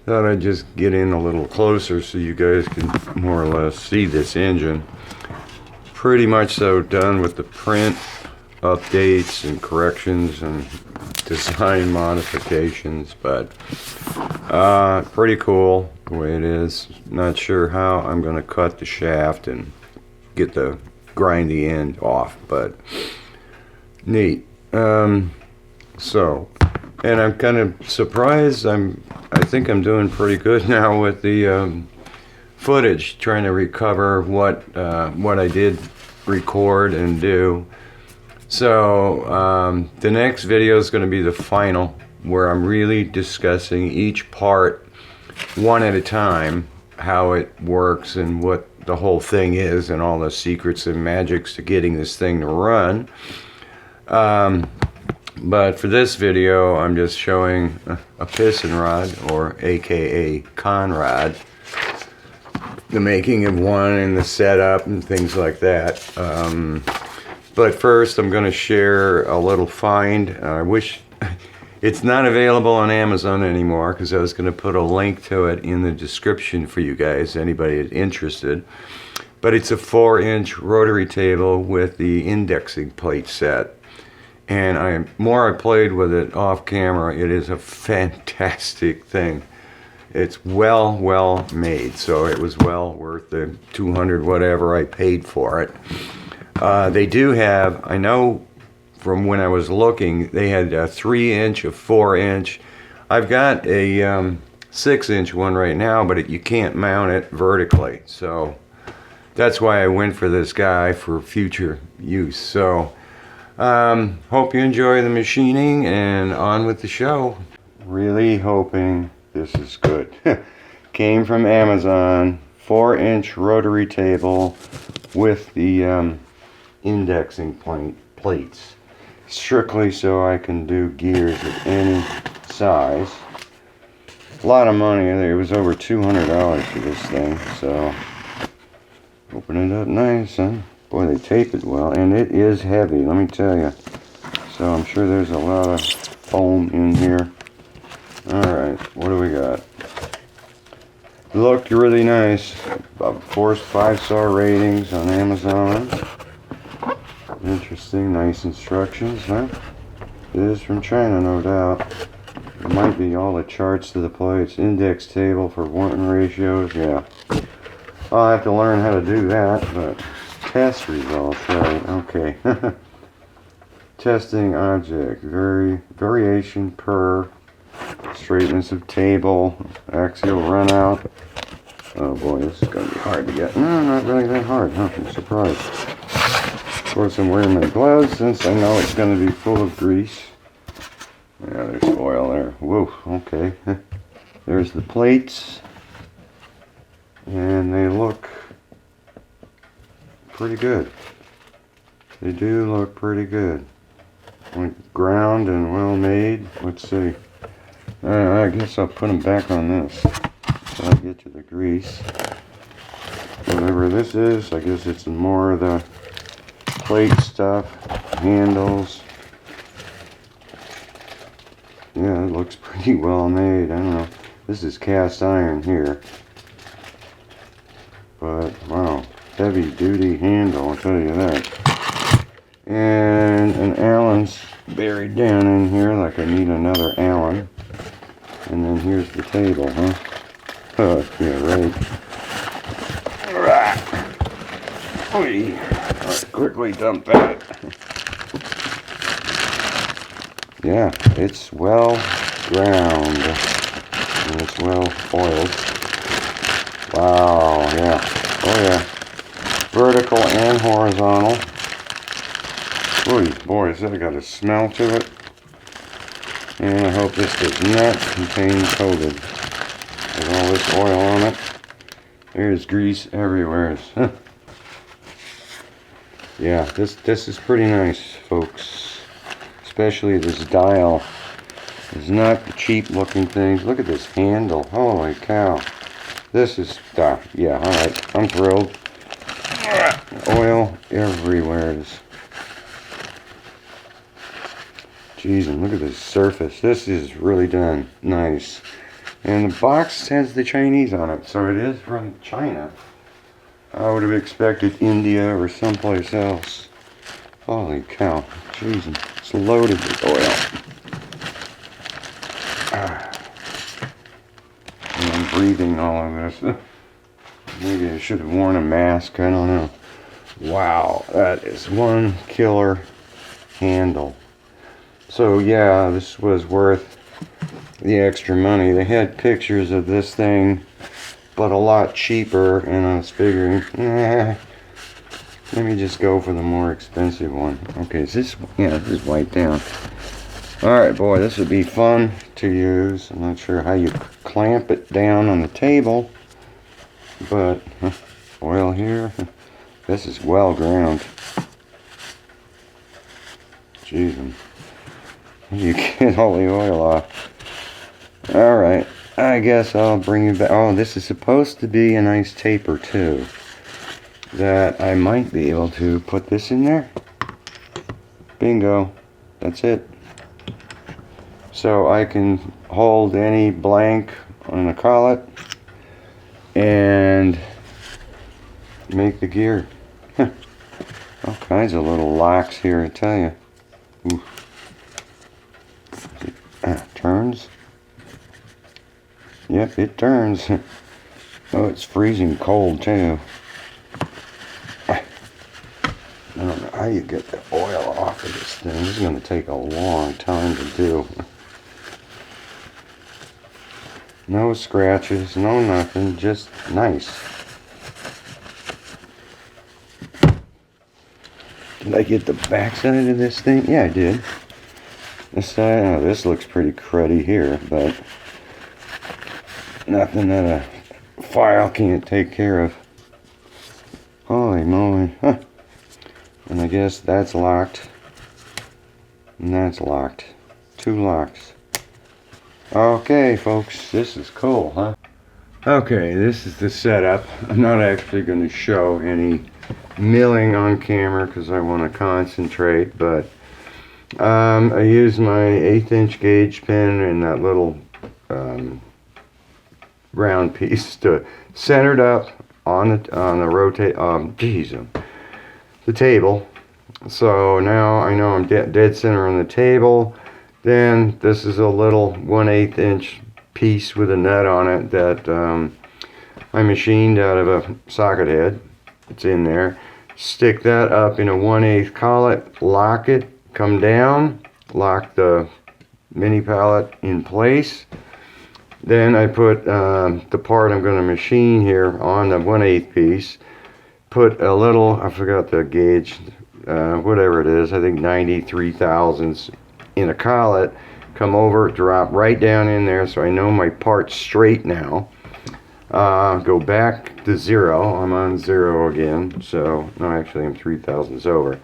Thought I'd just get in a little closer so you guys can more or less see this engine. Pretty much so done with the print updates and corrections and design modifications, but pretty cool the way it is. Not sure how I'm going to cut the shaft and grind the end off, but neat. So, and I'm kind of surprised. I think I'm doing pretty good now with the footage, trying to recover what I did record and do. So the next video is going to be the final, where I'm really discussing each part one at a time, how it works and what the whole thing is and all the secrets and magics to getting this thing to run. But for this video, I'm just showing a piston rod, or aka conrod, the making of one and the setup and things like that. But first, I'm going to share a little find. I wish it's not available on Amazon anymore, because I was going to put a link to it in the description for you guys, anybody interested. But it's a 4-inch rotary table with the indexing plate set. And more I played with it off camera, it is a fantastic thing. It's well made, so it was well worth the 200 whatever I paid for it. They do have, I know from when I was looking, they had a 3-inch, a 4-inch. I've got a 6-inch one right now, but you can't mount it vertically. So that's why I went for this guy for future use. So hope you enjoy the machining, and on with the show. Really hoping this is good. Came from Amazon, 4-inch rotary table with the indexing plates, strictly so I can do gears of any size. A lot of money. It was over $200 for this thing, so open it up nice, huh? Boy, they tape it well, and it is heavy, let me tell you. So I'm sure there's a lot of foam in here. Alright, what do we got? Looked really nice. About 5-star ratings on Amazon. Interesting, nice instructions, huh? It is from China, no doubt. It might be all the charts to the plates. Index table for Wharton ratios, yeah. I'll have to learn how to do that, but test results, right, okay. Testing object, variation per straightness of table, axial runout. Oh boy, this is going to be hard to get. No, not really that hard, huh? I'm surprised. Of course, I'm wearing my gloves since I know it's going to be full of grease. Yeah, there's oil there. Whoa, okay. There's the plates. And they look pretty good. They do look pretty good. Ground and well made. Let's see. I guess I'll put them back on this. So I'll get to the grease. Whatever this is, I guess it's more of the plate stuff. Handles. Yeah, it looks pretty well made. I don't know. This is cast iron here. But, wow. Heavy duty handle, I'll tell you that. And an Allen's buried down in here, like I need another Allen. And then here's the table, huh? Yeah, right. Let's quickly dump that. Yeah, it's well ground. And it's well oiled. Wow, yeah. Oh yeah. Vertical and horizontal. Boy, has that got a smell to it. And I hope this does not contain coated. With all this oil on it. There's grease everywhere. Yeah, this is pretty nice, folks. Especially this dial. It's not the cheap looking things. Look at this handle. Holy cow. This is, yeah, alright. I'm thrilled. Oil everywhere. Jeez, and look at this surface. This is really done nice. And the box has the Chinese on it, so it is from China. I would have expected India or someplace else. Holy cow. Jeez, it's loaded with oil. And I'm breathing all of this. Maybe I should have worn a mask, I don't know. Wow, that is one killer handle. So yeah, this was worth the extra money. They had pictures of this thing, but a lot cheaper, and I was figuring, let me just go for the more expensive one. Okay, is this, yeah, this is wiped down. Alright, boy, this would be fun to use. I'm not sure how you clamp it down on the table, but oil here. This is well ground. Jeez, how do you get all the oil off? Alright, I guess I'll bring you back. Oh, this is supposed to be a nice taper too. That I might be able to put this in there. Bingo. That's it. So I can hold any blank on a collet and make the gear. All kinds of little locks here, I tell you. Ooh. Turns. Yep, it turns. Oh, it's freezing cold too. I don't know how you get the oil off of this thing. This is going to take a long time to do. No scratches, no nothing, just nice. Did I get the back side of this thing? Yeah, I did. This side, oh, this looks pretty cruddy here, but nothing that a file can't take care of. Holy moly. Huh. And I guess that's locked. And that's locked. 2 locks. Okay, folks, this is cool, huh? Okay, this is the setup. I'm not actually going to show any milling on camera because I want to concentrate, but I use my 1/8 inch gauge pen and that little round piece to center it up on the rotate, the table. So now I know I'm dead center on the table. Then this is a little 1/8 inch piece with a nut on it that I machined out of a socket head. It's in there. Stick that up in a 1/8 collet, lock it, come down, lock the mini pallet in place. Then I put the part I'm going to machine here on the 1/8 piece. Put a little, I forgot the gauge, whatever it is, I think 93 thousandths in a collet. Come over, drop right down in there so I know my part's straight now. Go back to 0. I'm on 0 again. So, no, actually I'm 3 thousandths over.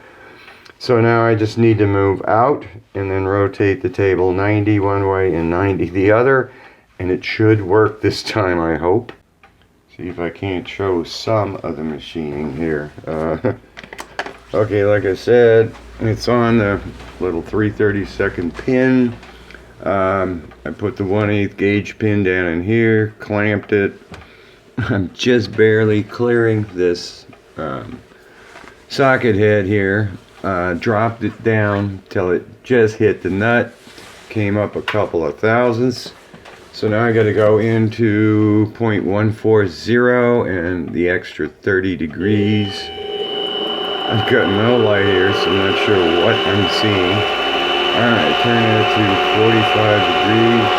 So now I just need to move out and then rotate the table 90 one way and 90 the other. And it should work this time, I hope. See if I can't show some of the machining here. Okay, like I said, it's on the little 3/32 pin. I put the 1/8 gauge pin down in here, clamped it. I'm just barely clearing this socket head here. Dropped it down till it just hit the nut. Came up a couple of thousandths. So now I got to go into 0.140 and the extra 30 degrees. I've got no light here, so I'm not sure what I'm seeing. Alright, turn it to 45 degrees.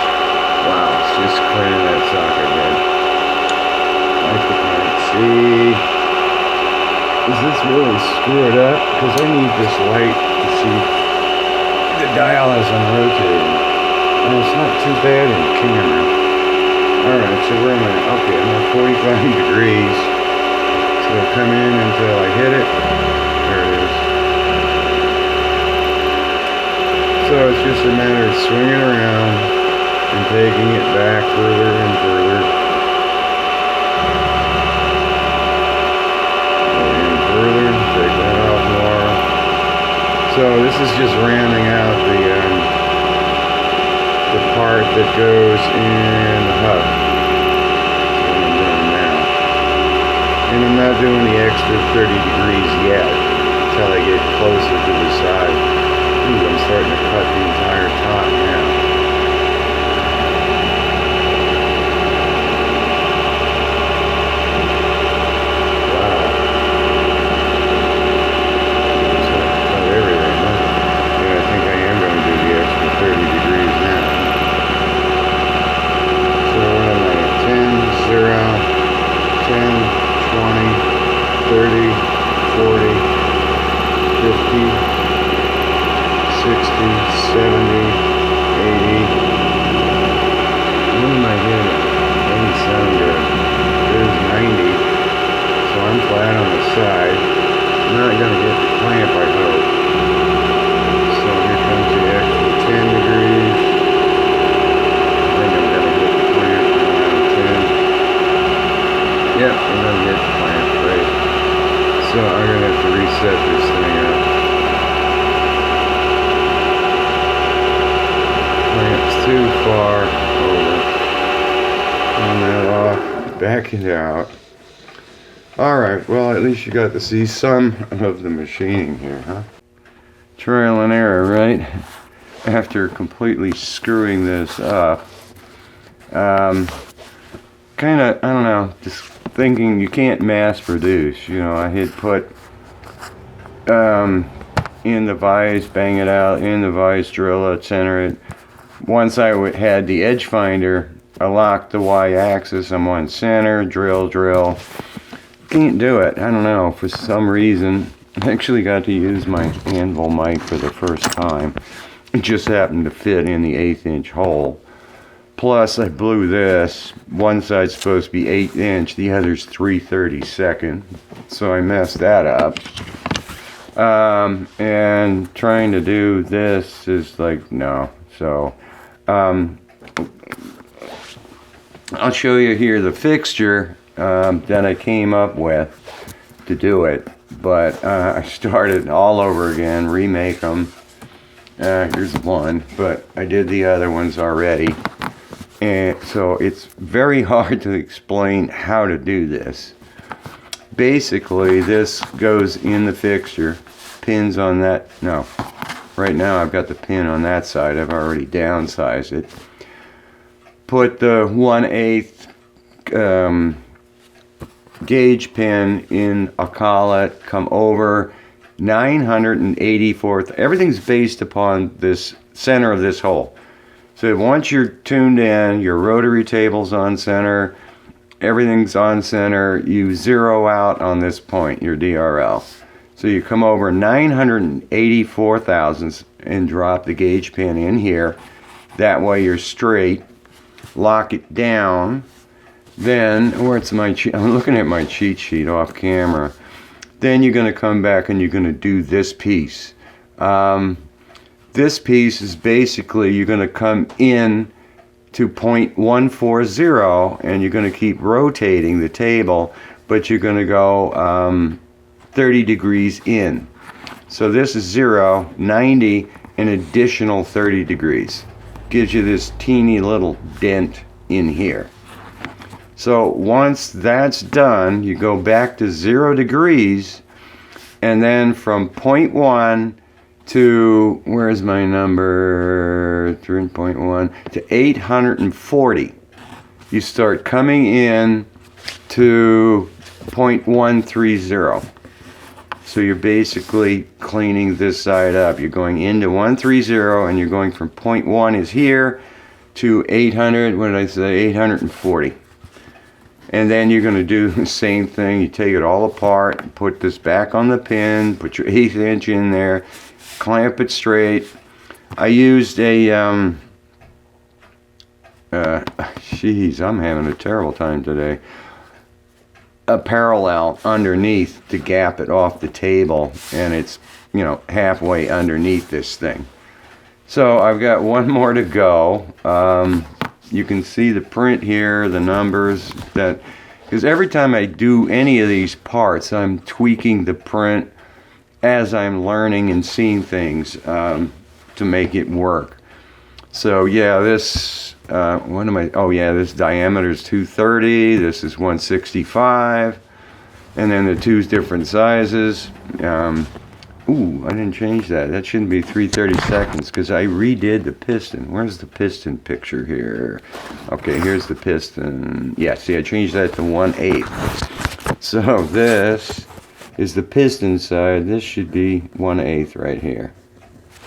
Wow, it's just clearing that socket head. I can't see. Is this really screwed up? Because I need this light to see the dial as I'm rotating. And it's not too bad in camera. Alright, so where am I? Okay, I'm at 45 degrees. So it'll come in until I hit it. There it is. So it's just a matter of swinging around and taking it back further and further. And further, take that off more. So this is just rounding out the the part that goes in the hub. That's what I'm doing now. And I'm not doing the extra 30 degrees yet until I get closer to the side. Ooh, I'm starting to cut the entire top now. Yep, I'm gonna get the clamp right. So I'm gonna have to reset this thing up. Clamp's too far over. Turn that off, back it out. Alright, well at least you got to see some of the machining here, huh? Trial and error, right? After completely screwing this up. Kinda, I don't know, just thinking you can't mass produce. You know, I had put in the vise, bang it out, in the vise, drill it, center it. Once I had the edge finder, I locked the Y-axis, I'm on center, drill. Can't do it, I don't know, for some reason. I actually got to use my anvil mic for the first time. It just happened to fit in the 1/8 inch hole. Plus, I blew this. One side's supposed to be 8 inch, the other's 3/32. So I messed that up. And trying to do this is like, no. So, I'll show you here the fixture that I came up with to do it. But I started all over again, remake them. Here's one, but I did the other ones already. And so it's very hard to explain how to do this. Basically, this goes in the fixture. Pins on that, no. Right now I've got the pin on that side. I've already downsized it. Put the 1/8 gauge pin in a collet, come over 984th. Everything's based upon this center of this hole. So once you're tuned in, your rotary table's on center, everything's on center, you zero out on this point, your DRL. So you come over 984 thousandths and drop the gauge pin in here. That way you're straight. Lock it down. Then, where's my I'm looking at my cheat sheet off camera. Then you're going to come back and you're going to do this piece. This piece is basically, you're going to come in to 0.140 and you're going to keep rotating the table, but you're going to go 30 degrees in. So this is 0, 90, an additional 30 degrees. Gives you this teeny little dent in here. So once that's done, you go back to 0 degrees, and then from 0.1 to, where's my number, 3.1, to 840. You start coming in to 0.130. So you're basically cleaning this side up. You're going into 130 and you're going from 0.1 is here to 800, what did I say, 840. And then you're going to do the same thing. You take it all apart, put this back on the pin, put your 1/8 inch in there, clamp it straight. I used a, jeez, I'm having a terrible time today. A parallel underneath to gap it off the table, and it's, you know, halfway underneath this thing. So I've got one more to go. You can see the print here, the numbers, that, because every time I do any of these parts, I'm tweaking the print as I'm learning and seeing things to make it work. So yeah, this, what am I, oh yeah, this diameter is 230, this is 165, and then the two different sizes. Ooh, I didn't change that. That shouldn't be 3/32 because I redid the piston. Where's the piston picture here? Okay, here's the piston. Yeah, see, I changed that to 1/8. So this is the piston side. This should be 1/8 right here.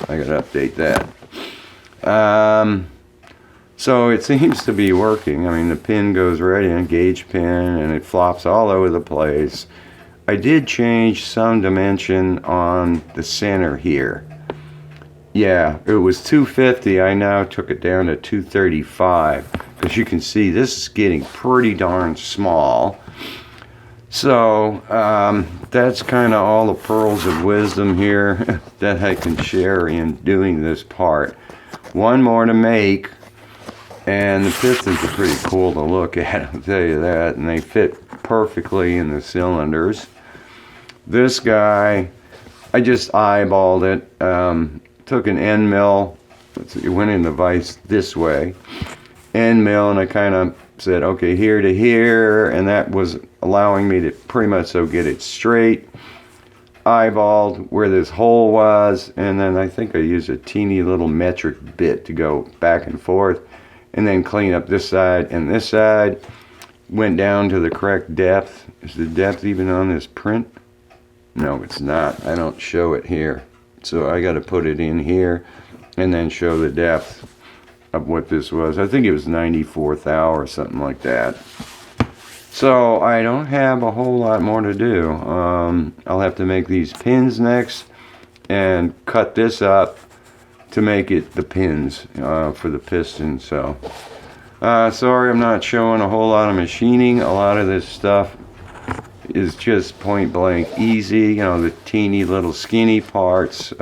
I gotta update that. So it seems to be working. I mean, the pin goes right in, gauge pin, and it flops all over the place. I did change some dimension on the center here. Yeah, it was 250. I now took it down to 235 because you can see this is getting pretty darn small. So that's kind of all the pearls of wisdom here that I can share in doing this part. One more to make, and the pistons are pretty cool to look at, I'll tell you that, and they fit perfectly in the cylinders. This guy, I just eyeballed it, took an end mill, it went in the vise this way, end mill, and I kind of said, okay, here to here, and that was allowing me to pretty much so get it straight. Eyeballed where this hole was, and then I think I used a teeny little metric bit to go back and forth, and then clean up this side and this side. Went down to the correct depth. Is the depth even on this print? No, it's not. I don't show it here. So I got to put it in here and then show the depth of what this was. I think it was 94 thou or something like that. So I don't have a whole lot more to do. I'll have to make these pins next and cut this up to make it the pins for the piston. So sorry I'm not showing a whole lot of machining. A lot of this stuff is just point blank easy, you know, the teeny little skinny parts.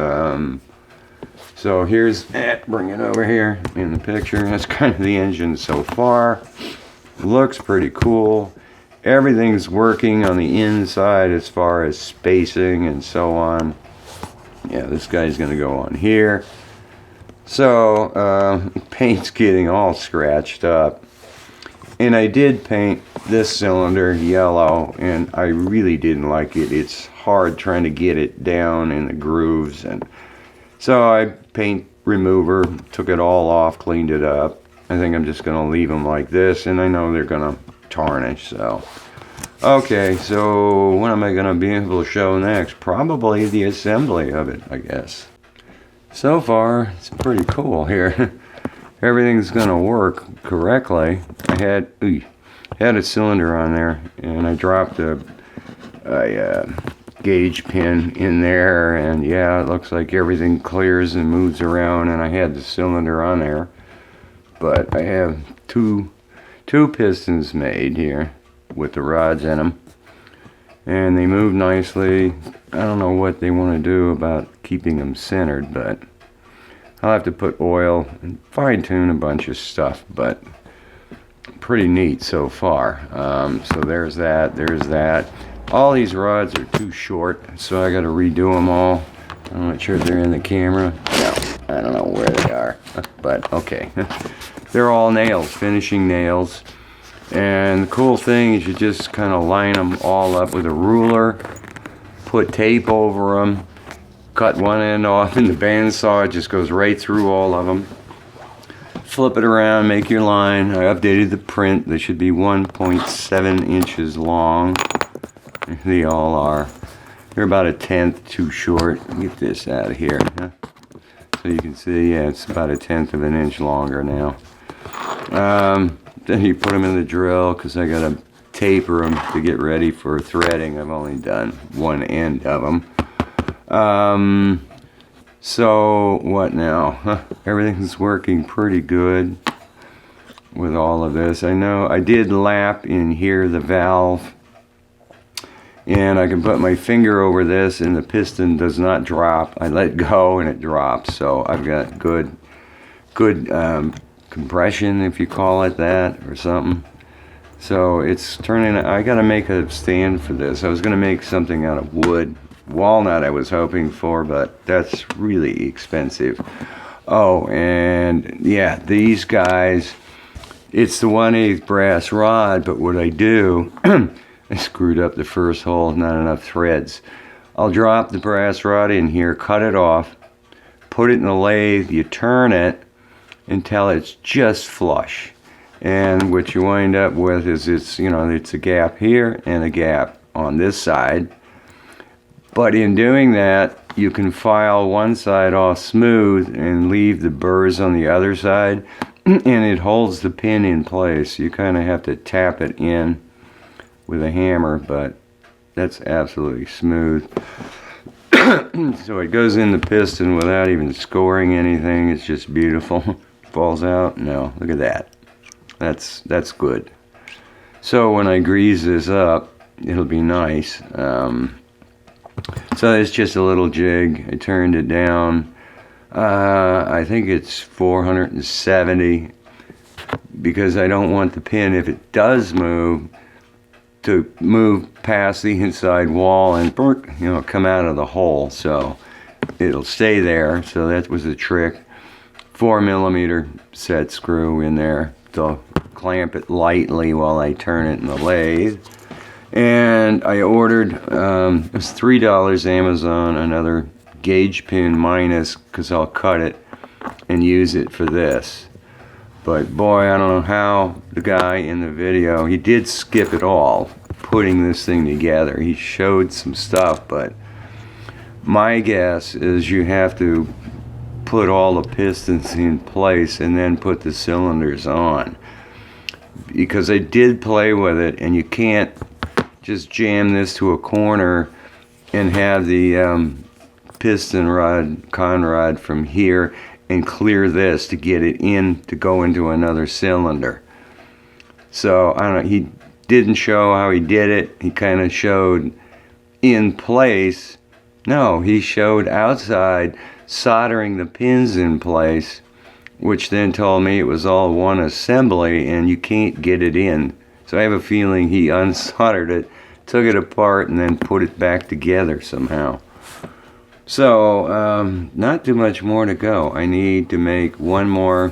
So here's that, bring it over here in the picture. That's kind of the engine so far. Looks pretty cool. Everything's working on the inside as far as spacing and so on. Yeah, this guy's gonna go on here. So paint's getting all scratched up. And I did paint this cylinder yellow, and I really didn't like it. It's hard trying to get it down in the grooves, and so I paint remover, took it all off, cleaned it up. I think I'm just gonna leave them like this, and I know they're gonna tarnish. So okay, so what am I gonna be able to show next? Probably the assembly of it, I guess. So far it's pretty cool here. Everything's gonna work correctly. I had a cylinder on there, and I dropped a gauge pin in there, and yeah, it looks like everything clears and moves around, and I had the cylinder on there. But I have two pistons made here with the rods in them, and they move nicely. I don't know what they want to do about keeping them centered, but I'll have to put oil and fine-tune a bunch of stuff, but pretty neat so far. So there's that. All these rods are too short, so I got to redo them all. I'm not sure if they're in the camera. No, I don't know where they are, but okay. They're all nails, finishing nails. And the cool thing is you just kind of line them all up with a ruler, put tape over them, cut one end off, and the bandsaw just goes right through all of them. Flip it around, make your line. I updated the print. They should be 1.7 inches long. They all are. They're about 1/10 too short. Get this out of here. So you can see, yeah, it's about 1/10 of an inch longer now. Then you put them in the drill, because I got to taper them to get ready for threading. I've only done one end of them. So what now? Everything's working pretty good with all of this. I know I did lap in here the valve, and I can put my finger over this and the piston does not drop. I let go and it drops. So I've got good compression, if you call it that, or something. So it's turning. I gotta make a stand for this. I was gonna make something out of wood. Walnut I was hoping for, but that's really expensive. Oh, and yeah, these guys, it's the 1/8 brass rod, but what I do, I screwed up the first hole, not enough threads. I'll drop the brass rod in here, cut it off, put it in the lathe, you turn it until it's just flush. And what you wind up with is it's a gap here and a gap on this side. But in doing that, you can file one side off smooth and leave the burrs on the other side, and it holds the pin in place. You kind of have to tap it in with a hammer, but that's absolutely smooth. So it goes in the piston without even scoring anything. It's just beautiful. Falls out? No, look at that. That's good. So when I grease this up, it'll be nice. So it's just a little jig. I turned it down. I think it's 470, because I don't want the pin, if it does move, to move past the inside wall and come out of the hole. So it'll stay there. So that was the trick. 4mm set screw in there to clamp it lightly while I turn it in the lathe. And I ordered, it was $3 Amazon, another gauge pin minus, because I'll cut it and use it for this. But boy, I don't know how the guy in the video, he did skip it all, putting this thing together. He showed some stuff, but my guess is you have to put all the pistons in place and then put the cylinders on. Because I did play with it, and you can't just jam this to a corner and have the piston rod, conrod from here, and clear this to get it in to go into another cylinder. So I don't know, he didn't show how he did it. He kind of showed in place. No, he showed outside soldering the pins in place, which then told me it was all one assembly and you can't get it in. So I have a feeling he unsoldered it, took it apart, and then put it back together somehow. So, not too much more to go. I need to make one more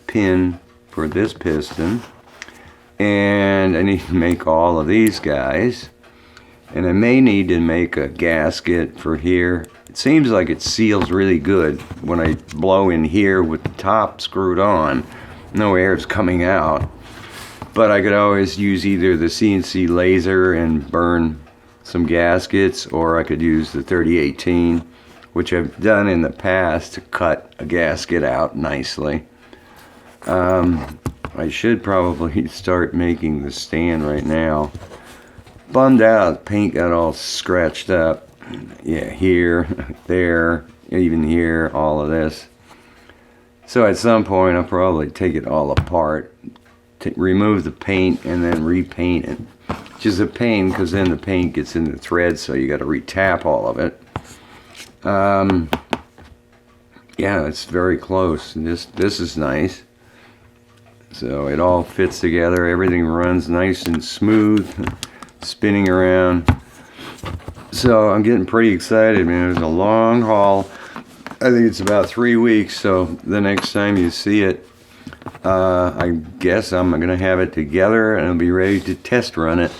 pin for this piston, and I need to make all of these guys, and I may need to make a gasket for here. It seems like it seals really good when I blow in here with the top screwed on. No air is coming out. But I could always use either the CNC laser and burn some gaskets, or I could use the 3018, which I've done in the past, to cut a gasket out nicely. I should probably start making the stand right now. Bummed out, paint got all scratched up. Yeah, here, there, even here, all of this. So at some point I'll probably take it all apart, remove the paint, and then repaint it, which is a pain because then the paint gets in the thread, so you got to retap all of it. Yeah, it's very close. This is nice. So it all fits together. Everything runs nice and smooth, spinning around. So I'm getting pretty excited, man. It was a long haul. I think it's about 3 weeks, so the next time you see it, I guess I'm going to have it together and I'll be ready to test run it.